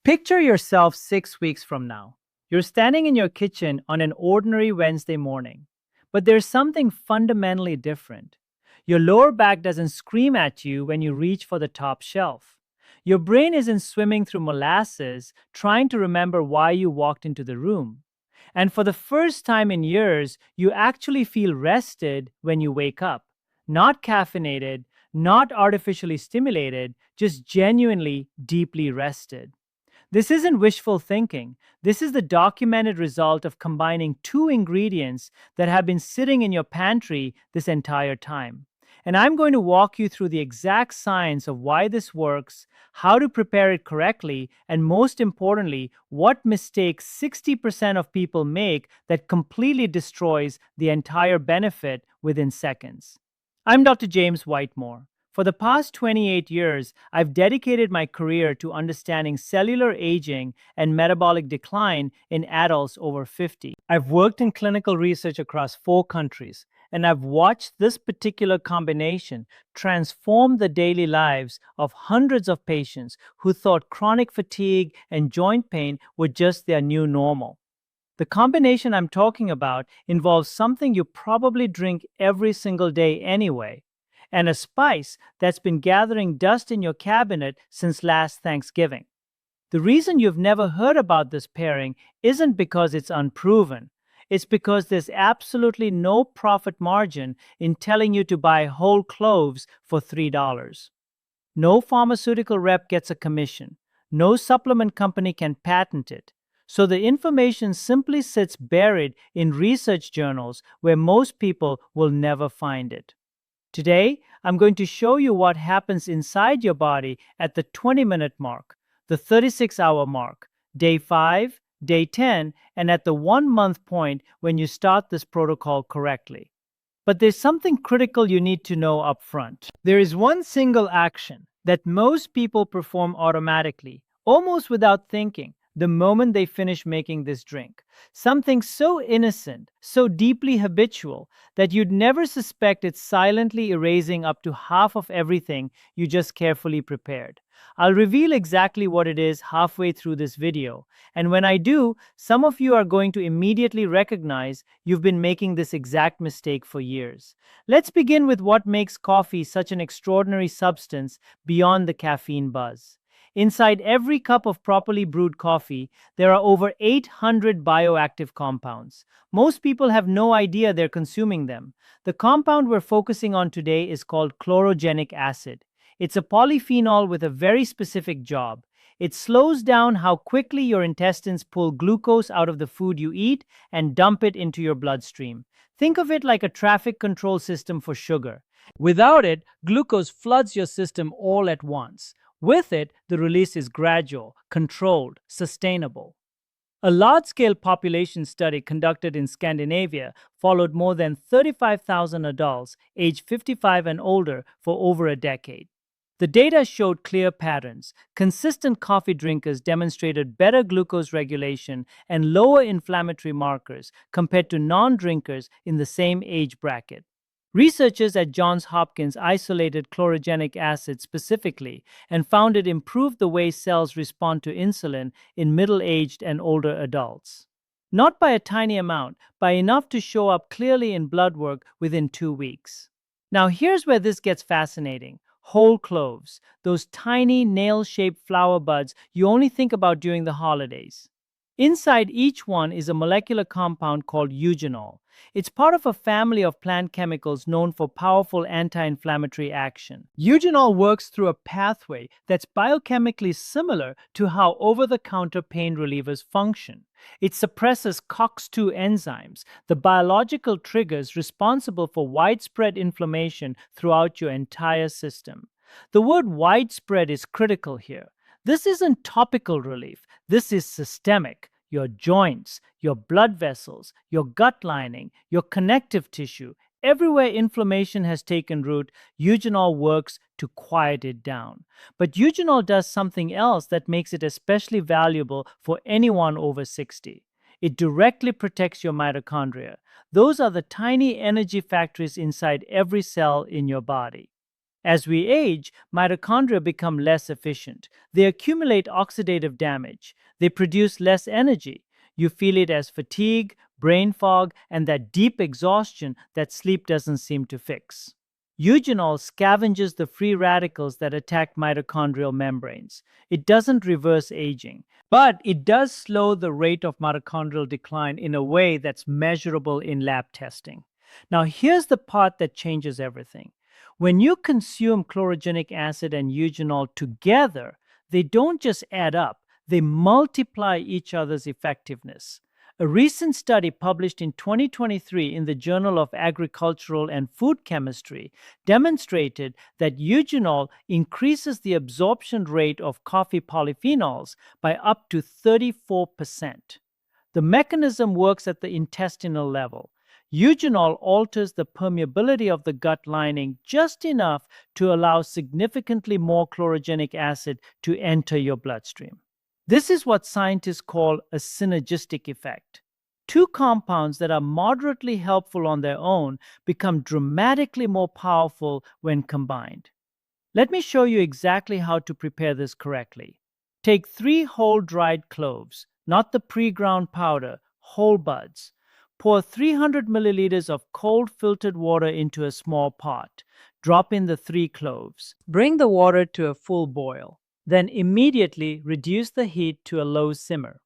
Picture yourself 6 weeks from now. You're standing in your kitchen on an ordinary Wednesday morning, but there's something fundamentally different. Your lower back doesn't scream at you when you reach for the top shelf. Your brain isn't swimming through molasses trying to remember why you walked into the room. And for the first time in years, you actually feel rested when you wake up. Not caffeinated, not artificially stimulated, just genuinely deeply rested. This isn't wishful thinking. This is the documented result of combining two ingredients that have been sitting in your pantry this entire time. And I'm going to walk you through the exact science of why this works, how to prepare it correctly, and most importantly, what mistakes 60% of people make that completely destroys the entire benefit within seconds. I'm Dr. James Whitemore. For the past 28 years, I've dedicated my career to understanding cellular aging and metabolic decline in adults over 50. I've worked in clinical research across 4 countries, and I've watched this particular combination transform the daily lives of hundreds of patients who thought chronic fatigue and joint pain were just their new normal. The combination I'm talking about involves something you probably drink every single day anyway, and a spice that's been gathering dust in your cabinet since last Thanksgiving. The reason you've never heard about this pairing isn't because it's unproven. It's because there's absolutely no profit margin in telling you to buy whole cloves for $3. No pharmaceutical rep gets a commission. No supplement company can patent it. So the information simply sits buried in research journals where most people will never find it. Today, I'm going to show you what happens inside your body at the 20-minute mark, the 36-hour mark, day 5, day 10, and at the 1-month point when you start this protocol correctly. But there's something critical you need to know up front. There is one single action that most people perform automatically, almost without thinking, the moment they finish making this drink. Something so innocent, so deeply habitual, that you'd never suspect it's silently erasing up to half of everything you just carefully prepared. I'll reveal exactly what it is halfway through this video, and when I do, some of you are going to immediately recognize you've been making this exact mistake for years. Let's begin with what makes coffee such an extraordinary substance beyond the caffeine buzz. Inside every cup of properly brewed coffee, there are over 800 bioactive compounds. Most people have no idea they're consuming them. The compound we're focusing on today is called chlorogenic acid. It's a polyphenol with a very specific job. It slows down how quickly your intestines pull glucose out of the food you eat and dump it into your bloodstream. Think of it like a traffic control system for sugar. Without it, glucose floods your system all at once. With it, the release is gradual, controlled, sustainable. A large-scale population study conducted in Scandinavia followed more than 35,000 adults aged 55 and older for over a decade. The data showed clear patterns. Consistent coffee drinkers demonstrated better glucose regulation and lower inflammatory markers compared to non-drinkers in the same age bracket. Researchers at Johns Hopkins isolated chlorogenic acid specifically and found it improved the way cells respond to insulin in middle-aged and older adults. Not by a tiny amount, by enough to show up clearly in blood work within 2 weeks. Now here's where this gets fascinating. Whole cloves, those tiny nail-shaped flower buds you only think about during the holidays. Inside each one is a molecular compound called eugenol. It's part of a family of plant chemicals known for powerful anti-inflammatory action. Eugenol works through a pathway that's biochemically similar to how over-the-counter pain relievers function. It suppresses COX-2 enzymes, the biological triggers responsible for widespread inflammation throughout your entire system. The word widespread is critical here. This isn't topical relief. This is systemic. Your joints, your blood vessels, your gut lining, your connective tissue, everywhere inflammation has taken root, eugenol works to quiet it down. But eugenol does something else that makes it especially valuable for anyone over 60. It directly protects your mitochondria. Those are the tiny energy factories inside every cell in your body. As we age, mitochondria become less efficient. They accumulate oxidative damage. They produce less energy. You feel it as fatigue, brain fog, and that deep exhaustion that sleep doesn't seem to fix. Eugenol scavenges the free radicals that attack mitochondrial membranes. It doesn't reverse aging, but it does slow the rate of mitochondrial decline in a way that's measurable in lab testing. Now, here's the part that changes everything. When you consume chlorogenic acid and eugenol together, they don't just add up, they multiply each other's effectiveness. A recent study published in 2023 in the Journal of Agricultural and Food Chemistry demonstrated that eugenol increases the absorption rate of coffee polyphenols by up to 34%. The mechanism works at the intestinal level. Eugenol alters the permeability of the gut lining just enough to allow significantly more chlorogenic acid to enter your bloodstream. This is what scientists call a synergistic effect. Two compounds that are moderately helpful on their own become dramatically more powerful when combined. Let me show you exactly how to prepare this correctly. Take 3 whole dried cloves, not the pre-ground powder, whole buds. Pour 300 milliliters of cold filtered water into a small pot. Drop in the 3 cloves. Bring the water to a full boil. Then immediately reduce the heat to a low simmer.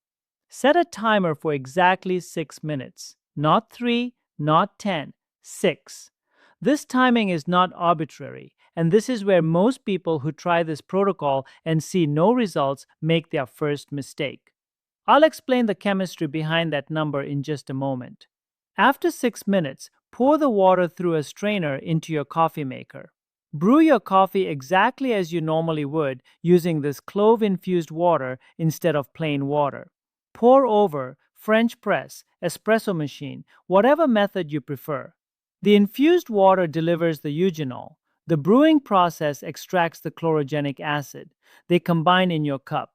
Set a timer for exactly 6 minutes. Not 3, not 10, 6. This timing is not arbitrary, and this is where most people who try this protocol and see no results make their first mistake. I'll explain the chemistry behind that number in just a moment. After 6 minutes, pour the water through a strainer into your coffee maker. Brew your coffee exactly as you normally would using this clove-infused water instead of plain water. Pour over, French press, espresso machine, whatever method you prefer. The infused water delivers the eugenol. The brewing process extracts the chlorogenic acid. They combine in your cup.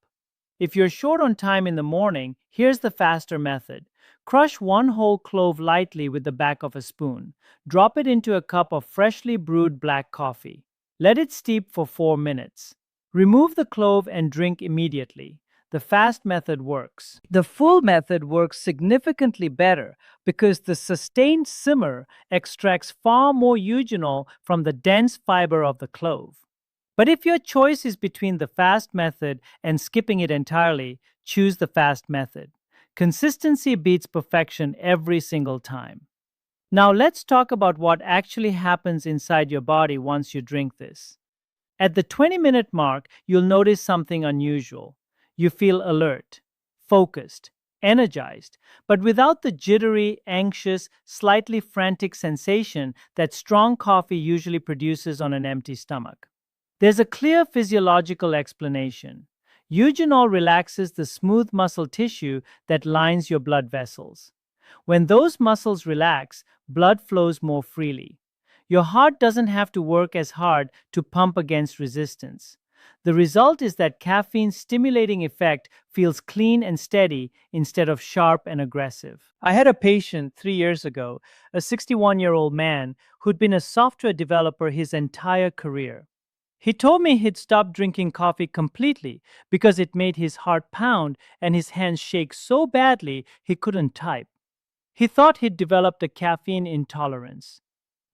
If you're short on time in the morning, here's the faster method. Crush 1 whole clove lightly with the back of a spoon. Drop it into a cup of freshly brewed black coffee. Let it steep for 4 minutes. Remove the clove and drink immediately. The fast method works. The full method works significantly better because the sustained simmer extracts far more eugenol from the dense fiber of the clove. But if your choice is between the fast method and skipping it entirely, choose the fast method. Consistency beats perfection every single time. Now let's talk about what actually happens inside your body once you drink this. At the 20-minute mark, you'll notice something unusual. You feel alert, focused, energized, but without the jittery, anxious, slightly frantic sensation that strong coffee usually produces on an empty stomach. There's a clear physiological explanation. Eugenol relaxes the smooth muscle tissue that lines your blood vessels. When those muscles relax, blood flows more freely. Your heart doesn't have to work as hard to pump against resistance. The result is that caffeine's stimulating effect feels clean and steady instead of sharp and aggressive. I had a patient 3 years ago, a 61-year-old man who'd been a software developer his entire career. He told me he'd stopped drinking coffee completely because it made his heart pound and his hands shake so badly he couldn't type. He thought he'd developed a caffeine intolerance.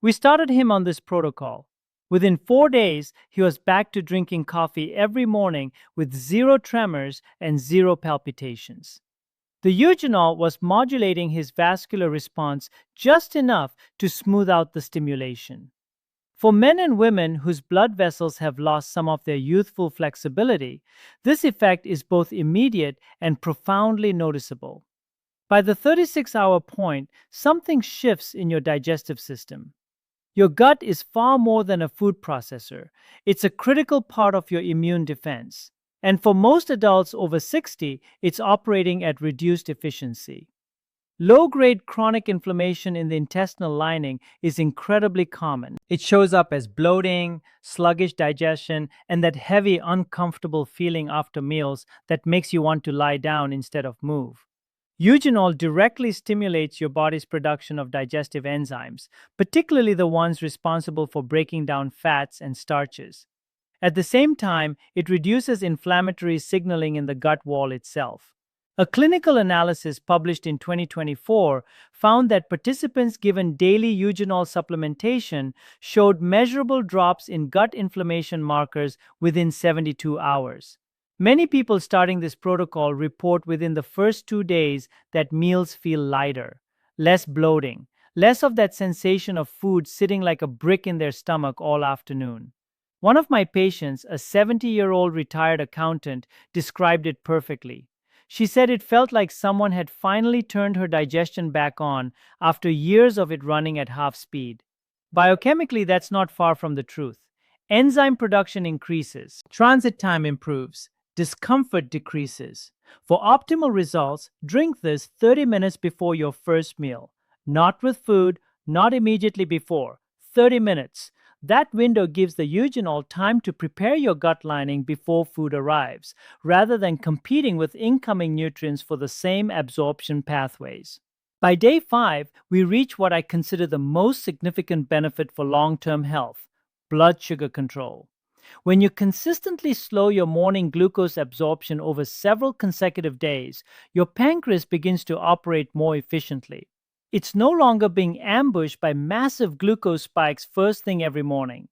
We started him on this protocol. Within 4 days, he was back to drinking coffee every morning with 0 tremors and 0 palpitations. The eugenol was modulating his vascular response just enough to smooth out the stimulation. For men and women whose blood vessels have lost some of their youthful flexibility, this effect is both immediate and profoundly noticeable. By the 36-hour point, something shifts in your digestive system. Your gut is far more than a food processor. It's a critical part of your immune defense. And for most adults over 60, it's operating at reduced efficiency. Low-grade chronic inflammation in the intestinal lining is incredibly common. It shows up as bloating, sluggish digestion, and that heavy, uncomfortable feeling after meals that makes you want to lie down instead of move. Eugenol directly stimulates your body's production of digestive enzymes, particularly the ones responsible for breaking down fats and starches. At the same time, it reduces inflammatory signaling in the gut wall itself. A clinical analysis published in 2024 found that participants given daily eugenol supplementation showed measurable drops in gut inflammation markers within 72 hours. Many people starting this protocol report within the first 2 days that meals feel lighter, less bloating, less of that sensation of food sitting like a brick in their stomach all afternoon. One of my patients, a 70-year-old retired accountant, described it perfectly. She said it felt like someone had finally turned her digestion back on after years of it running at half speed. Biochemically, that's not far from the truth. Enzyme production increases, transit time improves, discomfort decreases. For optimal results, drink this 30 minutes before your first meal. Not with food, not immediately before. 30 minutes. That window gives the eugenol time to prepare your gut lining before food arrives, rather than competing with incoming nutrients for the same absorption pathways. By day 5, we reach what I consider the most significant benefit for long term health: blood sugar control. When you consistently slow your morning glucose absorption over several consecutive days, your pancreas begins to operate more efficiently. It's no longer being ambushed by massive glucose spikes first thing every morning.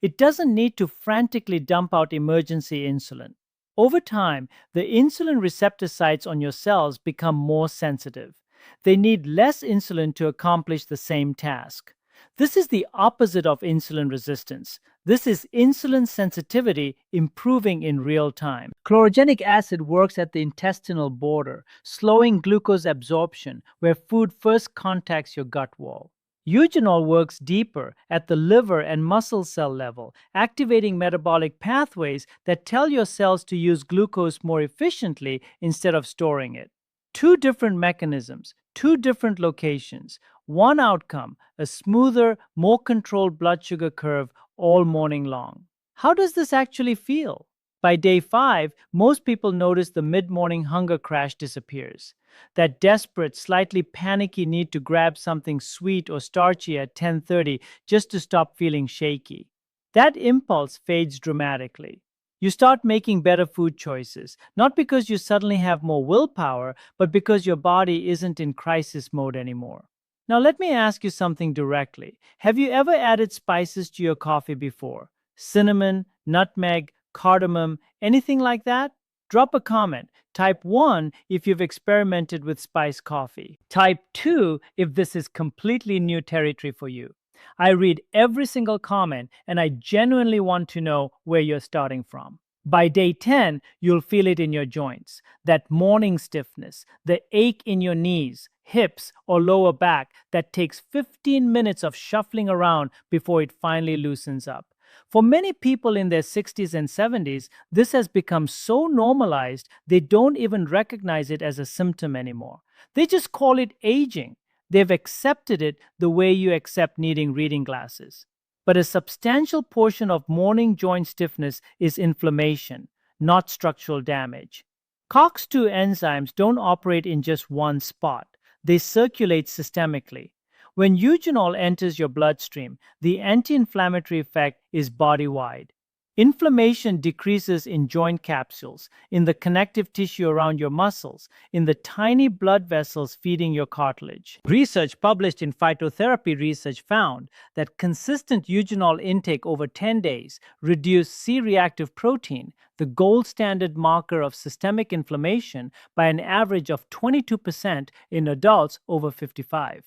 It doesn't need to frantically dump out emergency insulin. Over time, the insulin receptor sites on your cells become more sensitive. They need less insulin to accomplish the same task. This is the opposite of insulin resistance. This is insulin sensitivity improving in real time. Chlorogenic acid works at the intestinal border, slowing glucose absorption where food first contacts your gut wall. Eugenol works deeper at the liver and muscle cell level, activating metabolic pathways that tell your cells to use glucose more efficiently instead of storing it. Two different mechanisms, two different locations, one outcome: a smoother, more controlled blood sugar curve all morning long. How does this actually feel? By day 5, most people notice the mid morning hunger crash disappears. That desperate, slightly panicky need to grab something sweet or starchy at 10:30 just to stop feeling shaky. That impulse fades dramatically. You start making better food choices, not because you suddenly have more willpower, but because your body isn't in crisis mode anymore. Now, let me ask you something directly. Have you ever added spices to your coffee before? Cinnamon, nutmeg, cardamom, anything like that? Drop a comment. Type 1 if you've experimented with spice coffee. Type 2 if this is completely new territory for you. I read every single comment and I genuinely want to know where you're starting from. By day 10, you'll feel it in your joints, that morning stiffness, the ache in your knees, hips, or lower back that takes 15 minutes of shuffling around before it finally loosens up. For many people in their 60s and 70s, this has become so normalized they don't even recognize it as a symptom anymore. They just call it aging. They've accepted it the way you accept needing reading glasses. But a substantial portion of morning joint stiffness is inflammation, not structural damage. COX-2 enzymes don't operate in just one spot. They circulate systemically. When eugenol enters your bloodstream, the anti-inflammatory effect is body-wide. Inflammation decreases in joint capsules, in the connective tissue around your muscles, in the tiny blood vessels feeding your cartilage. Research published in Phytotherapy Research found that consistent eugenol intake over 10 days reduced C-reactive protein, the gold standard marker of systemic inflammation, by an average of 22% in adults over 55.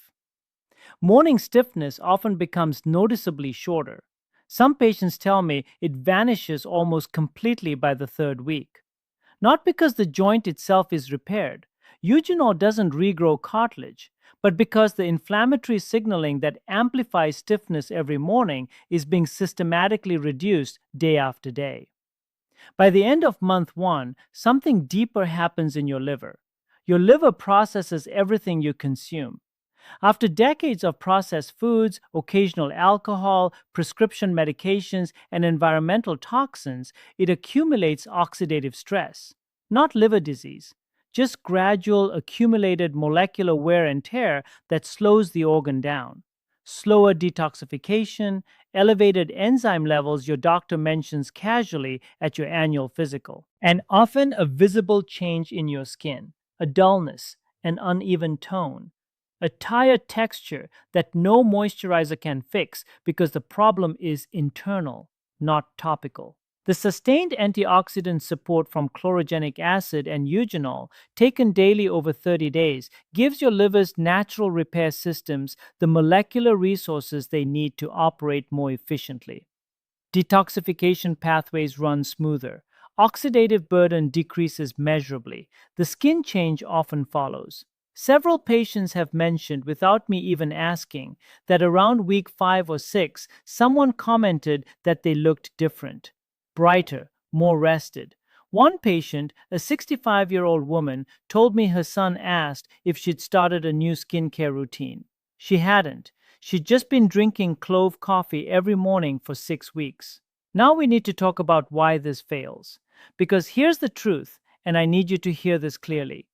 Morning stiffness often becomes noticeably shorter. Some patients tell me it vanishes almost completely by the third week. Not because the joint itself is repaired. Eugenol doesn't regrow cartilage, but because the inflammatory signaling that amplifies stiffness every morning is being systematically reduced day after day. By the end of month 1, something deeper happens in your liver. Your liver processes everything you consume. After decades of processed foods, occasional alcohol, prescription medications, and environmental toxins, it accumulates oxidative stress. Not liver disease, just gradual accumulated molecular wear and tear that slows the organ down. Slower detoxification, elevated enzyme levels your doctor mentions casually at your annual physical, and often a visible change in your skin, a dullness, an uneven tone, a tired texture that no moisturizer can fix because the problem is internal, not topical. The sustained antioxidant support from chlorogenic acid and eugenol, taken daily over 30 days, gives your liver's natural repair systems the molecular resources they need to operate more efficiently. Detoxification pathways run smoother. Oxidative burden decreases measurably. The skin change often follows. Several patients have mentioned, without me even asking, that around week 5 or 6, someone commented that they looked different, brighter, more rested. One patient, a 65-year-old woman, told me her son asked if she'd started a new skincare routine. She hadn't. She'd just been drinking Clove coffee every morning for 6 weeks. Now we need to talk about why this fails. Because here's the truth, and I need you to hear this clearly.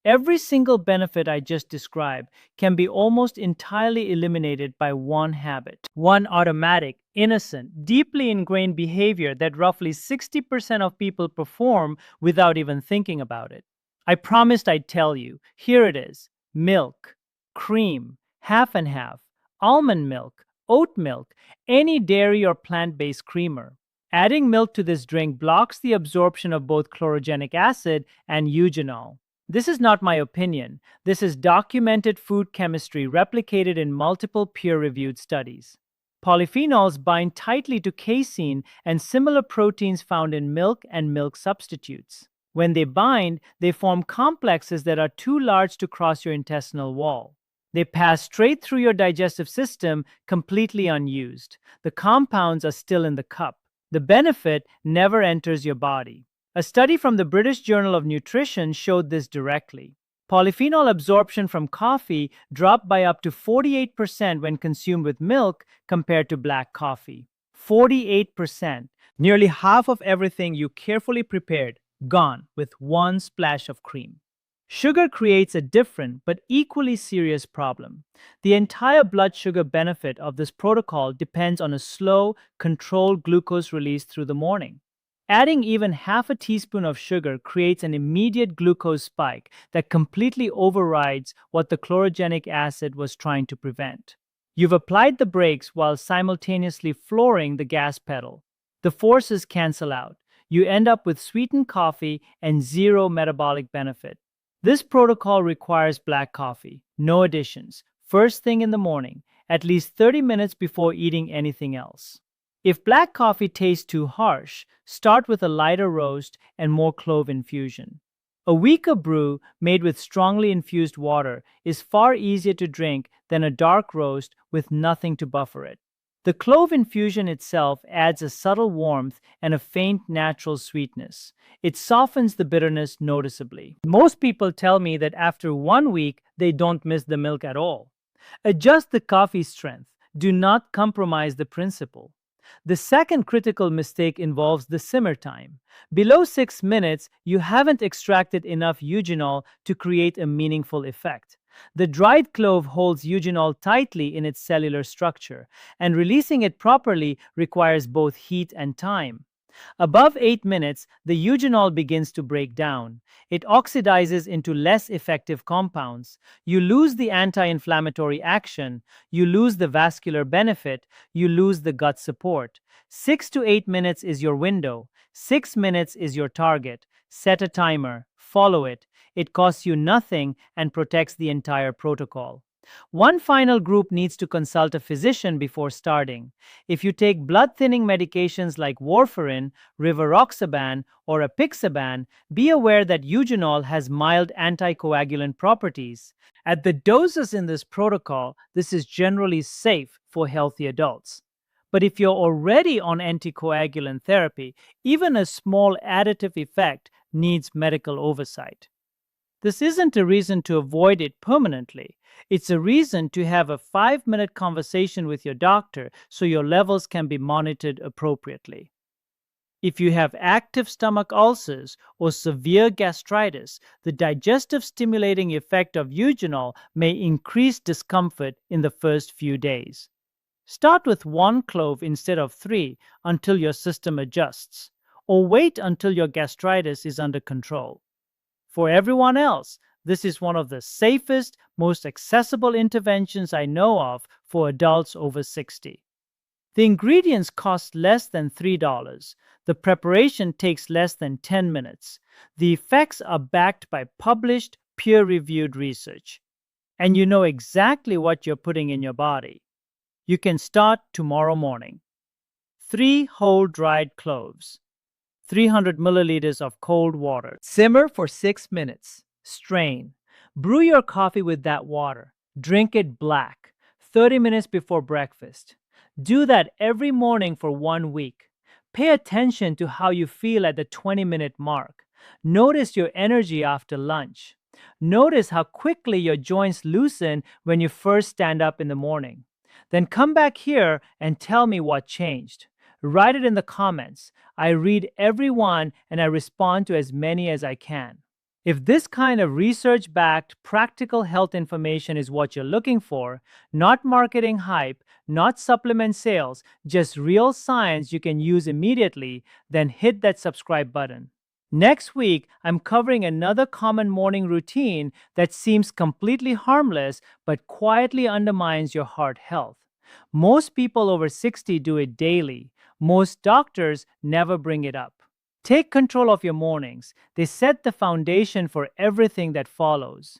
Every single benefit I just described can be almost entirely eliminated by one habit, one automatic, innocent, deeply ingrained behavior that roughly 60% of people perform without even thinking about it. I promised I'd tell you. Here it is: milk, cream, half and half, almond milk, oat milk, any dairy or plant-based creamer. Adding milk to this drink blocks the absorption of both chlorogenic acid and eugenol. This is not my opinion. This is documented food chemistry replicated in multiple peer-reviewed studies. Polyphenols bind tightly to casein and similar proteins found in milk and milk substitutes. When they bind, they form complexes that are too large to cross your intestinal wall. They pass straight through your digestive system, completely unused. The compounds are still in the cup. The benefit never enters your body. A study from the British Journal of Nutrition showed this directly. Polyphenol absorption from coffee dropped by up to 48% when consumed with milk compared to black coffee. 48%. Nearly half of everything you carefully prepared, gone with one splash of cream. Sugar creates a different but equally serious problem. The entire blood sugar benefit of this protocol depends on a slow, controlled glucose release through the morning. Adding even half a teaspoon of sugar creates an immediate glucose spike that completely overrides what the chlorogenic acid was trying to prevent. You've applied the brakes while simultaneously flooring the gas pedal. The forces cancel out. You end up with sweetened coffee and zero metabolic benefit. This protocol requires black coffee, no additions, first thing in the morning, at least 30 minutes before eating anything else. If black coffee tastes too harsh, start with a lighter roast and more clove infusion. A weaker brew made with strongly infused water is far easier to drink than a dark roast with nothing to buffer it. The clove infusion itself adds a subtle warmth and a faint natural sweetness. It softens the bitterness noticeably. Most people tell me that after 1 week, they don't miss the milk at all. Adjust the coffee strength. Do not compromise the principle. The second critical mistake involves the simmer time. Below 6 minutes, you haven't extracted enough eugenol to create a meaningful effect. The dried clove holds eugenol tightly in its cellular structure, and releasing it properly requires both heat and time. Above 8 minutes, the eugenol begins to break down. It oxidizes into less effective compounds. You lose the anti-inflammatory action, you lose the vascular benefit, you lose the gut support. 6 to 8 minutes is your window. 6 minutes is your target. Set a timer. Follow it. It costs you nothing and protects the entire protocol. One final group needs to consult a physician before starting. If you take blood-thinning medications like warfarin, rivaroxaban, or apixaban, be aware that eugenol has mild anticoagulant properties. At the doses in this protocol, this is generally safe for healthy adults. But if you're already on anticoagulant therapy, even a small additive effect needs medical oversight. This isn't a reason to avoid it permanently. It's a reason to have a 5-minute conversation with your doctor so your levels can be monitored appropriately. If you have active stomach ulcers or severe gastritis, the digestive stimulating effect of eugenol may increase discomfort in the first few days. Start with 1 clove instead of 3 until your system adjusts, or wait until your gastritis is under control. For everyone else, this is one of the safest, most accessible interventions I know of for adults over 60. The ingredients cost less than $3. The preparation takes less than 10 minutes. The effects are backed by published, peer-reviewed research. And you know exactly what you're putting in your body. You can start tomorrow morning. 3 whole dried cloves. 300 milliliters of cold water. Simmer for 6 minutes. Strain. Brew your coffee with that water. Drink it black, 30 minutes before breakfast. Do that every morning for 1 week. Pay attention to how you feel at the 20-minute mark. Notice your energy after lunch. Notice how quickly your joints loosen when you first stand up in the morning. Then come back here and tell me what changed. Write it in the comments. I read every one and I respond to as many as I can. If this kind of research-backed, practical health information is what you're looking for, not marketing hype, not supplement sales, just real science you can use immediately, then hit that subscribe button. Next week, I'm covering another common morning routine that seems completely harmless but quietly undermines your heart health. Most people over 60 do it daily. Most doctors never bring it up. Take control of your mornings. They set the foundation for everything that follows.